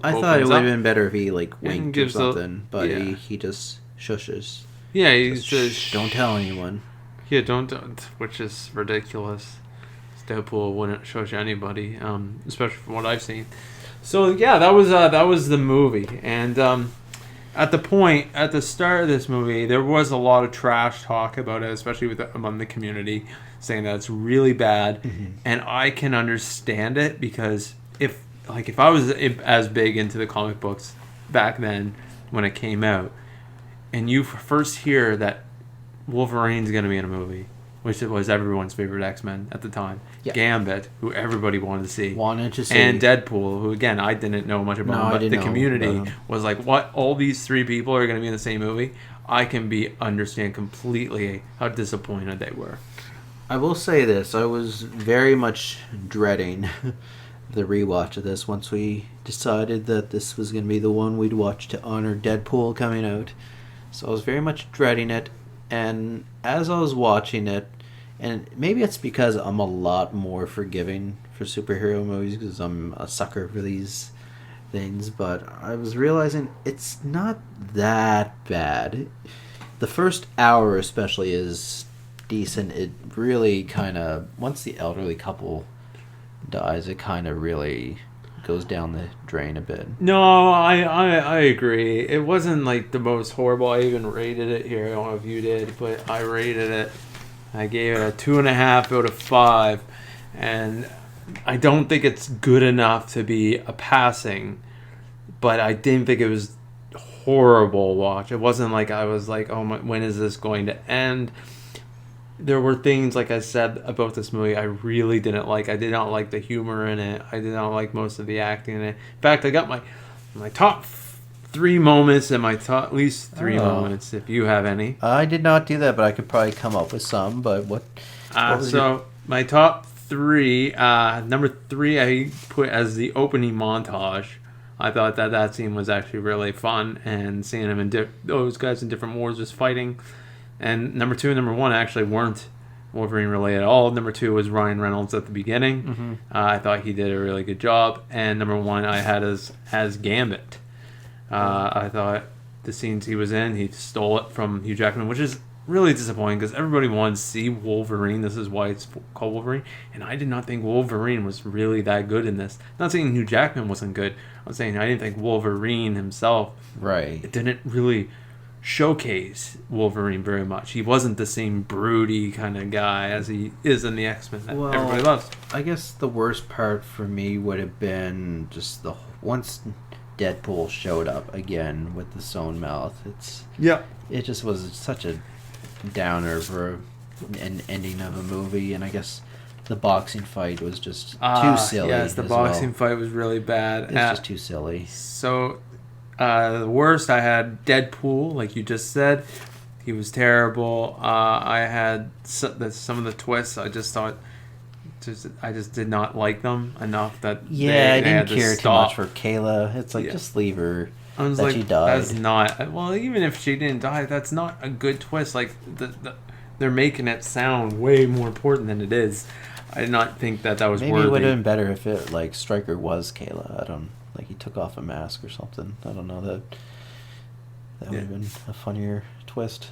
I thought it opens would up. have been better if he like And winked or gives a- something, but yeah. he just shushes. Yeah, he Just, says, "Shh, don't tell anyone." Yeah, don't, which is ridiculous. Deadpool wouldn't shush anybody, especially from what I've seen. So yeah, that was the movie, and at the start of this movie, there was a lot of trash talk about it, especially among the community, saying that it's really bad, and I can understand it because if I was as big into the comic books back then when it came out, and you first hear that Wolverine's going to be in a movie, which was everyone's favorite X-Men at the time. Yeah. Gambit, who everybody wanted to see. See. And Deadpool, who, again, I didn't know much about, No, I but didn't the know community about him. was like, what? All these three people are going to be in the same movie? I can understand completely how disappointed they were. I will say this: I was very much dreading the rewatch of this once we decided that this was going to be the one we'd watch to honor Deadpool coming out. So I was very much dreading it, and as I was watching it, and maybe it's because I'm a lot more forgiving for superhero movies because I'm a sucker for these things, but I was realizing it's not that bad. The first hour especially is decent. It really kind of, once the elderly couple dies, it kind of really goes down the drain a bit. No, I agree. It wasn't like the most horrible. I even rated it here. I don't know if you did, but I rated it. I gave it a 2.5 out of 5, and I don't think it's good enough to be a passing, but I didn't think it was horrible watch. It wasn't like I was like, oh my, when is this going to end? There were things, like I said, about this movie I really didn't like. I did not like the humor in it. I did not like most of the acting in it. In fact, I got my top 3 moments and my top, at least 3 moments, if you have any. I did not do that, but I could probably come up with some. But what was my top 3, number 3 I put as the opening montage. I thought that scene was actually really fun, and seeing them in those guys in different wars just fighting. And number 2 and number 1 actually weren't Wolverine related at all. Number 2 was Ryan Reynolds at the beginning. Mm-hmm. I thought he did a really good job. And number 1 I had as Gambit. I thought the scenes he was in, he stole it from Hugh Jackman, which is really disappointing because everybody wanted to see Wolverine. This is why it's called Wolverine. And I did not think Wolverine was really that good in this. Not saying Hugh Jackman wasn't good. I'm saying I didn't think Wolverine himself. Right. It didn't really showcase Wolverine very much. He wasn't the same broody kind of guy as he is in the X-Men that everybody loves. I guess the worst part for me would have been just once Deadpool showed up again with the sewn mouth. It just was such a downer for an ending of a movie, and I guess the boxing fight was just too silly. Yes, the boxing fight was really bad. It's just too silly. So, the worst, I had Deadpool, like you just said. He was terrible. I had some of the twists. I just thought, I just did not like them enough that Yeah, I they had didn't to care too stop. much for Kayla. It's like, just leave her. I was that like, she died. that's not. Well, even if she didn't die, that's not a good twist. Like they're making it sound way more important than it is. I did not think that was Maybe worthy. it would have been better if it like Stryker was Kayla. I don't like he took off a mask or something. I don't know that would have been a funnier twist.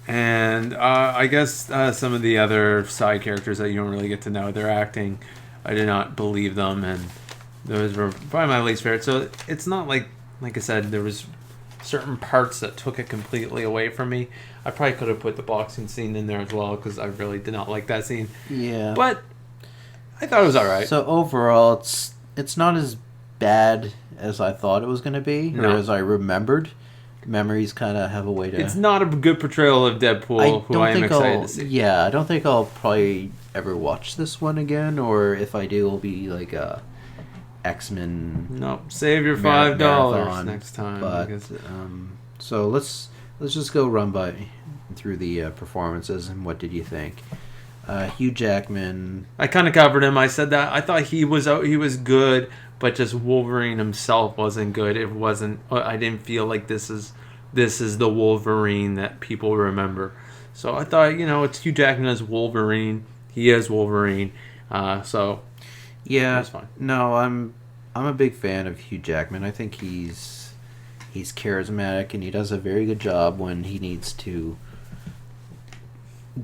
And I guess some of the other side characters that you don't really get to know, their acting, I did not believe them, and those were probably my least favorite. So it's not like I said, there was certain parts that took it completely away from me. I probably could have put the boxing scene in there as well, because I really did not like that scene. Yeah. But I thought it was alright. So overall, it's not as bad as I thought it was going to be, or as I remembered. Memories kind of have a way to... It's not a good portrayal of Deadpool, who I am excited to see. Yeah, I don't think I'll probably ever watch this one again, or if I do, it'll be like a X-Men... No, save your $5 marathon, next time. But, so let's just go through the performances, and what did you think? Hugh Jackman... I kind of covered him. I said that. I thought he was good, but just Wolverine himself wasn't good. It wasn't. I didn't feel like this is the Wolverine that people remember. So I thought, it's Hugh Jackman as Wolverine. He is Wolverine. So yeah, that's fine. No, I'm a big fan of Hugh Jackman. I think he's charismatic, and he does a very good job when he needs to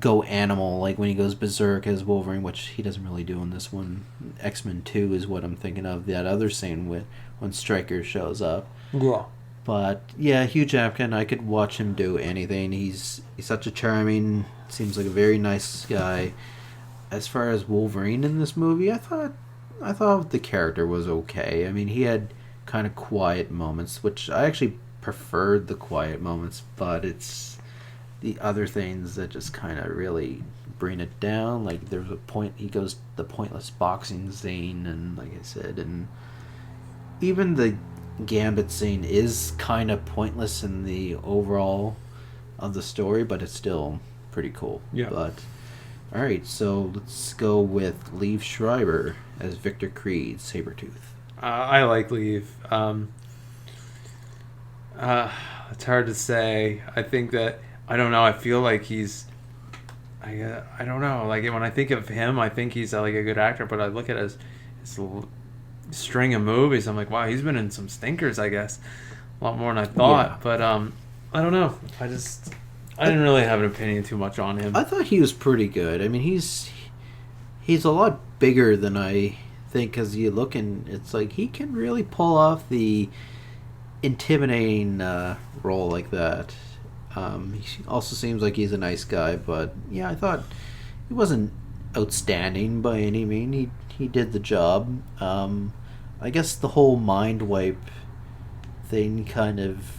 go animal, like when he goes berserk as Wolverine, which he doesn't really do in this one. X-Men 2 is what I'm thinking of, that other scene when Stryker shows up. Yeah. But yeah, Hugh Jackman, I could watch him do anything. He's such a charming, seems like a very nice guy. As far as Wolverine in this movie, I thought the character was okay. I mean, he had kind of quiet moments, which I actually preferred the quiet moments, but it's the other things that just kind of really bring it down. Like there's a point he goes the pointless boxing scene, and like I said, and even the Gambit scene is kind of pointless in the overall of the story, but it's still pretty cool. Yeah. But all right, so let's go with Liev Schreiber as Victor Creed, Sabretooth. I like Liev. It's hard to say. I think that I don't know. I feel like he's. I don't know. Like when I think of him, I think he's like a good actor. But I look at his string of movies. I'm like, wow, he's been in some stinkers. I guess a lot more than I thought. Yeah. But I don't know. I didn't really have an opinion too much on him. I thought he was pretty good. I mean, he's a lot bigger than I think. Because you look and it's like he can really pull off the intimidating role like that. He also seems like he's a nice guy, but yeah, I thought he wasn't outstanding by any means. He did the job. I guess the whole mind wipe thing kind of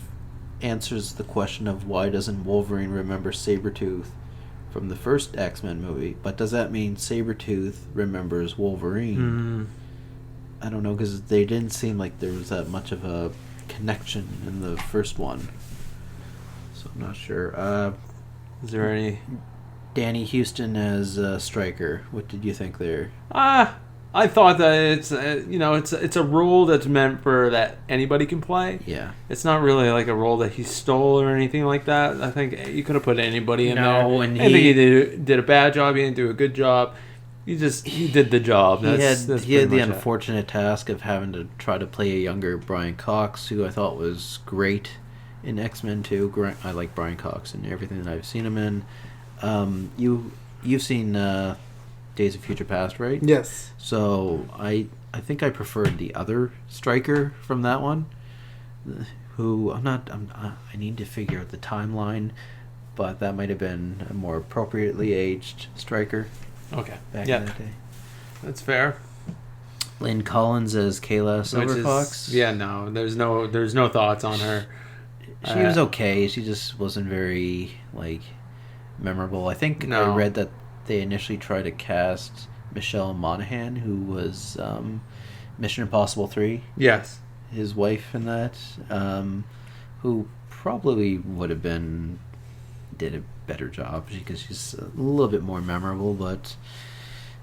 answers the question of why doesn't Wolverine remember Sabretooth from the first X-Men movie, but does that mean Sabretooth remembers Wolverine? I don't know, because they didn't seem like there was that much of a connection in the first one. So I'm not sure. Is there any... Danny Houston as Stryker. What did you think there? I thought that it's it's a role that's meant for that anybody can play. Yeah. It's not really like a role that he stole or anything like that. I think you could have put anybody in there. I think he did a bad job. He didn't do a good job. He did the job. He had the unfortunate task of having to try to play a younger Brian Cox, who I thought was great in X-Men 2. I like Brian Cox and everything that I've seen him in. You've seen Days of Future Past, right? Yes. So I think I preferred the other Stryker from that one. Who I need to figure out the timeline, but that might have been a more appropriately aged Stryker. Okay. Back in the day. That's fair. Lynn Collins as Kayla Silverfox. There's no thoughts on her. She was okay. She just wasn't very memorable. I think No. I read that they initially tried to cast Michelle Monaghan, who was Mission Impossible 3, Yes. his wife in that, who probably would have did a better job because she's a little bit more memorable. But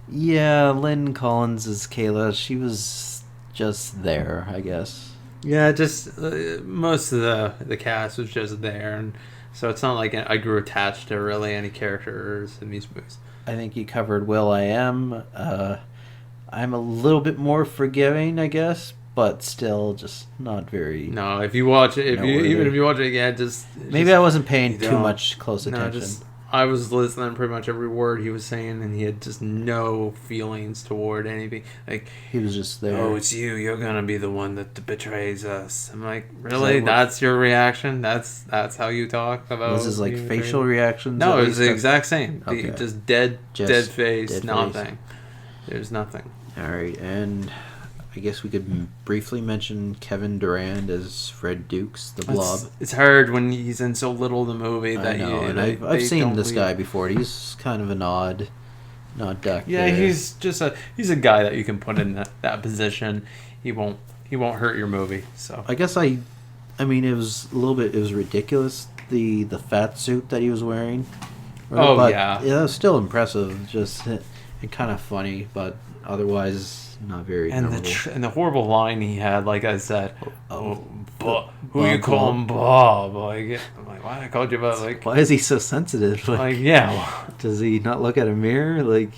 yeah, Lynn Collins as Kayla, she was just there, I guess. Yeah, just most of the cast was just there, and so it's not like I grew attached to really any characters in these movies. I think you covered Will.i.am. I'm a little bit more forgiving, I guess, but still just not very. No, if you watch it, even if you watch it again, maybe I wasn't paying you too don't- much close attention. I was listening to pretty much every word he was saying, and he had just no feelings toward anything. Like, He was just there. oh, it's you. You're gonna be the one that betrays us. I'm like, really? what- That's your reaction? That's how you talk about? Was his being facial betrayed? reactions? No, at it was least? the exact same. Okay. Just dead face, dead nothing. face. There's nothing. All right, and I guess we could briefly mention Kevin Durand as Fred Dukes, the Blob. It's hard when he's in so little of the movie I that know, and they I've seen don't this leave. guy before. He's kind of an odd duck. Yeah, there. he's a guy that you can put in that position. He won't hurt your movie. So I guess I mean, it was a little bit. It was ridiculous the fat suit that he was wearing. Oh, But, yeah. it was still impressive, just and kind of funny, but otherwise not very. and memorable. and the horrible line he had, like I said, Bob, who Bob you call Bob. him Bob? Like, I'm like, why I called you Bob? Like, Why is he so sensitive? like yeah, Does he not look at a mirror? Like,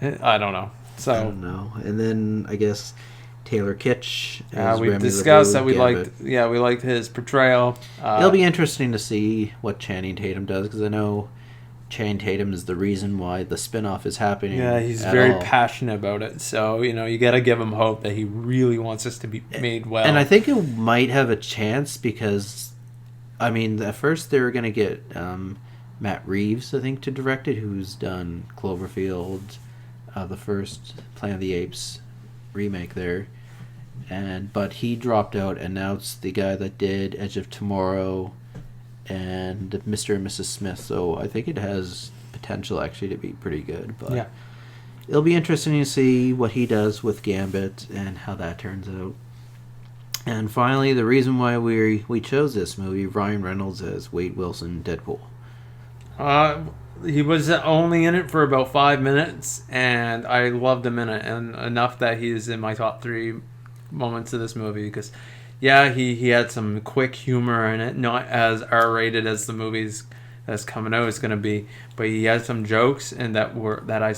I don't know. I So don't know. And then I guess Taylor Kitsch. as we Remy discussed that LeBeau we Gambit. liked his portrayal. It'll be interesting to see what Channing Tatum does, because I know Channing Tatum is the reason why the spin-off is happening. Yeah, he's at very all. passionate about it. So, you got to give him hope that he really wants this to be made well. And I think it might have a chance because, I mean, at first they were going to get Matt Reeves, I think, to direct it, who's done Cloverfield, the first Planet of the Apes remake there. But he dropped out, and now it's the guy that did Edge of Tomorrow and Mr. and Mrs. Smith. So I think it has potential actually to be pretty good. But yeah. it'll be interesting to see what he does with Gambit and how that turns out. And finally, the reason why we chose this movie, Ryan Reynolds as Wade Wilson, Deadpool. He was only in it for about 5 minutes, and I loved him in it, and enough that he's in my top 3 moments of this movie, because he had some quick humor in it, not as R-rated as the movies that's coming out is going to be, but he had some jokes and that I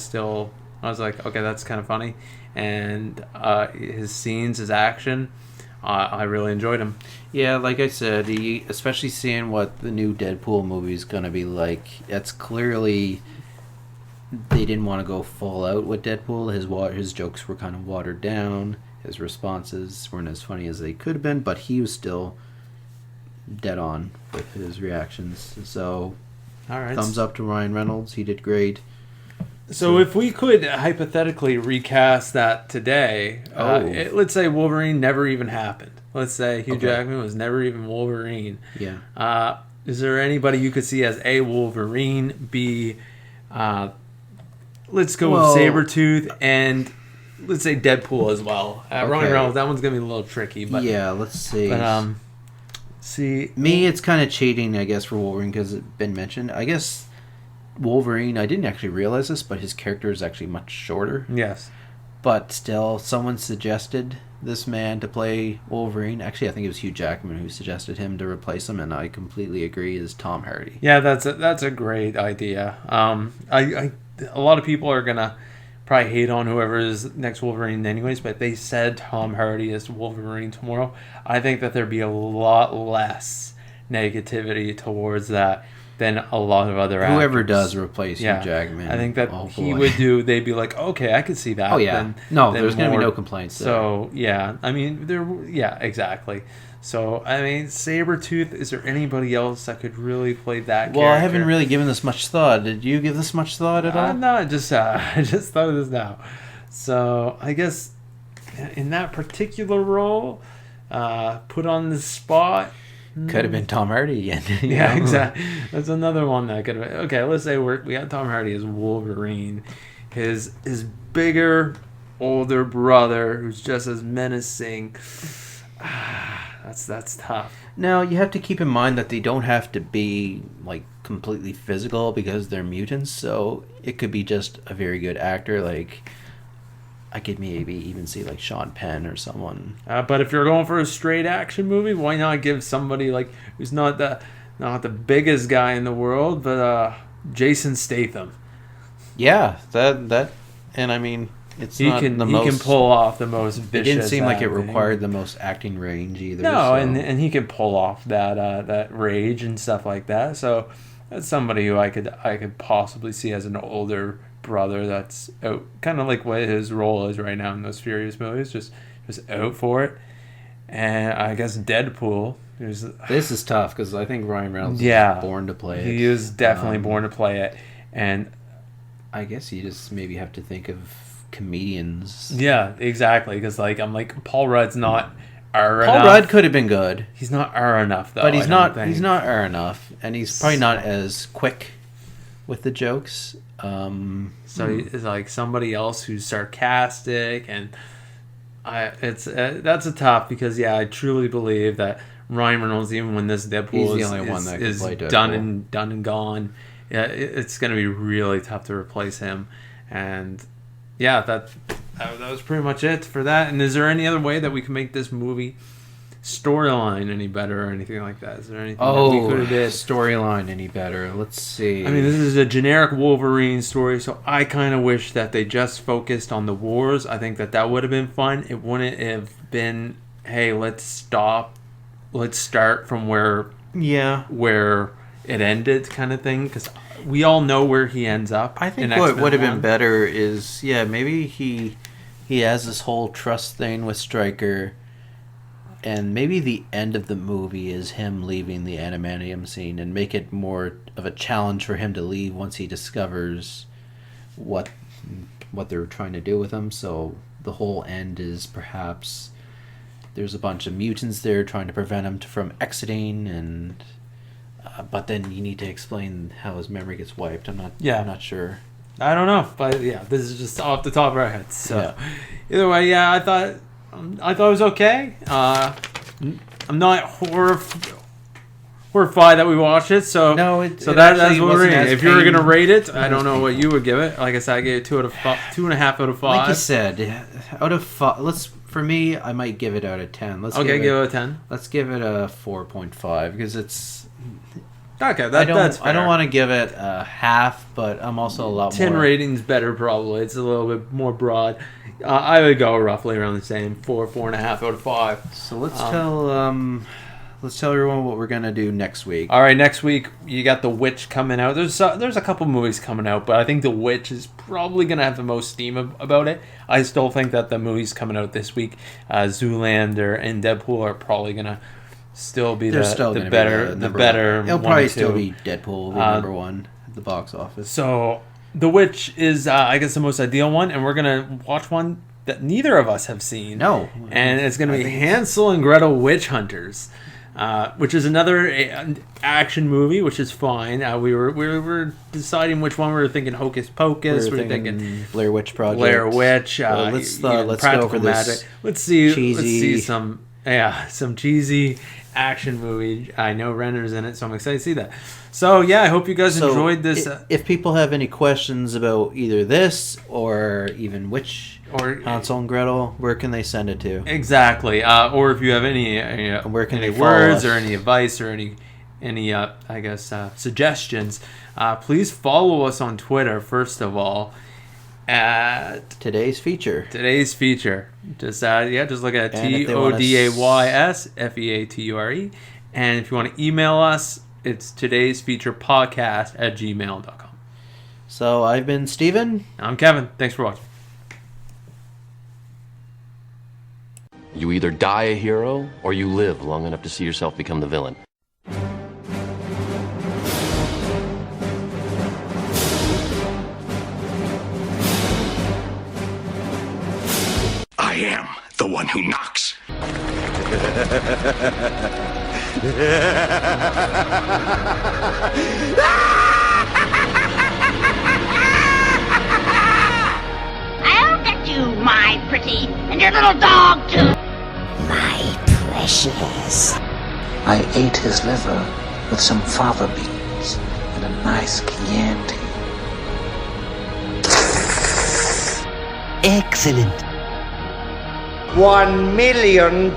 was like, okay, that's kind of funny. And his scenes, his action, I really enjoyed him. Yeah, like I said, especially seeing what the new Deadpool movie is going to be like, it's clearly they didn't want to go full out with Deadpool. His jokes were kind of watered down. His responses weren't as funny as they could have been, but he was still dead on with his reactions. So, All right. thumbs up to Ryan Reynolds. He did great. So if we could hypothetically recast that today, let's say Wolverine never even happened. Let's say Hugh Jackman was never even Wolverine. Yeah. Is there anybody you could see as A, Wolverine, B, let's go with Sabretooth, and let's say Deadpool as well. Ryan Reynolds, that one's going to be a little tricky. But yeah, let's see. But, see... Me, it's kind of cheating, I guess, for Wolverine because it's been mentioned. I guess Wolverine, I didn't actually realize this, but his character is actually much shorter. Yes. But still, someone suggested this man to play Wolverine. Actually, I think it was Hugh Jackman who suggested him to replace him, and I completely agree, is Tom Hardy. Yeah, that's a great idea. A lot of people are going to probably hate on whoever is next Wolverine anyways, but they said Tom Hardy is Wolverine tomorrow. I think that there'd be a lot less negativity towards that than a lot of other actors. Whoever does replace Hugh Jackman. I think that they'd be like, okay, I could see that. Oh, yeah. There's going to be no complaints there. So, yeah, I mean, exactly. So, I mean, Sabretooth, is there anybody else that could really play that character? Well, I haven't really given this much thought. Did you give this much thought at all? No, I just thought of this now. So, I guess in that particular role, put on the spot, Could have been Tom Hardy again. Yeah, exactly. That's another one that could have been. Okay, let's say we got Tom Hardy as Wolverine. His bigger, older brother who's just as menacing. That's tough. Now, you have to keep in mind that they don't have to be, like, completely physical because they're mutants, so it could be just a very good actor, like... I could maybe even see like Sean Penn or someone. But if you're going for a straight action movie, why not give somebody like who's not the biggest guy in the world, but Jason Statham? Yeah, that, and I mean, he can pull off the most vicious. It didn't seem like it required the most acting range either. No, so. and he can pull off that rage and stuff like that. So that's somebody who I could possibly see as an older brother that's out, kind of like what his role is right now in those Furious movies, just out for it. And I guess Deadpool. This is tough because I think Ryan Reynolds is born to play it. He is definitely born to play it, and I guess you just maybe have to think of comedians. Yeah, exactly. Because I'm like Paul Rudd's not R Paul enough. Rudd could have been good. He's not R enough though. But he's not R enough, and he's probably not as quick with the jokes. So it's like somebody else who's sarcastic, and that's a tough because I truly believe that Ryan Reynolds, even when this Deadpool is done and gone, it's going to be really tough to replace him. And that was pretty much it for that. And is there any other way that we can make this movie storyline any better or anything like that? Is there anything that we could have did? Storyline any better? Let's see. I mean, this is a generic Wolverine story, so I kind of wish that they just focused on the wars. I think that would have been fun. It wouldn't have been, hey, let's start from where it ended kind of thing, because we all know where he ends up. I think what would have been better is maybe he has this whole trust thing with Stryker. And maybe the end of the movie is him leaving the adamantium scene and make it more of a challenge for him to leave once he discovers what they're trying to do with him. So the whole end is perhaps there's a bunch of mutants there trying to prevent him from exiting, and but then you need to explain how his memory gets wiped. I'm not sure. I don't know, but this is just off the top of our heads. So either way, I thought it was okay. I'm not horrified that we watched it. So that's Wolverine. If you were gonna rate it, I don't know what you would give it. Like I said, I gave it 2.5 out of 5. Like you said, out of 5. For me, I might give it out of 10. Give it a 10. Let's give it a 4.5 because it's. Okay, that's fair. I don't want to give it a half, but I'm also a lot 10 more. 10 rating's better, probably. It's a little bit more broad. I would go roughly around the same 4.5 out of 5. So let's tell everyone what we're gonna do next week. All right, next week you got The Witch coming out. There's a couple movies coming out, but I think The Witch is probably gonna have the most steam about it. I still think that the movies coming out this week, Zoolander and Deadpool, are probably gonna still be the better. It'll probably still be Deadpool, number one at the box office. So The Witch is, I guess, the most ideal one, and we're gonna watch one that neither of us have seen. No, and it's gonna be Hansel and Gretel Witch Hunters, which is another action movie, which is fine. We were deciding which one. We were thinking Hocus Pocus. We were thinking Blair Witch Project. Blair Witch. Let's go for this. Let's see some cheesy action movie. I know Renner's in it, so I'm excited to see that. So I hope you guys enjoyed this. If people have any questions about either this or even Hansel and Gretel, where can they send it to? Exactly. Or if you have any where can any they words or any advice or any suggestions, please follow us on Twitter first of all at Today's Feature. Just look at TODAYSFEATURE, and if you want to email us, it's today'sfeaturepodcast@gmail.com. So I've been Steven. I'm Kevin. Thanks for watching. You either die a hero or you live long enough to see yourself become the villain. I am the one who knocks. I'll get you, my pretty, and your little dog, too. My precious. I ate his liver with some fava beans and a nice Chianti. Excellent. $1 million.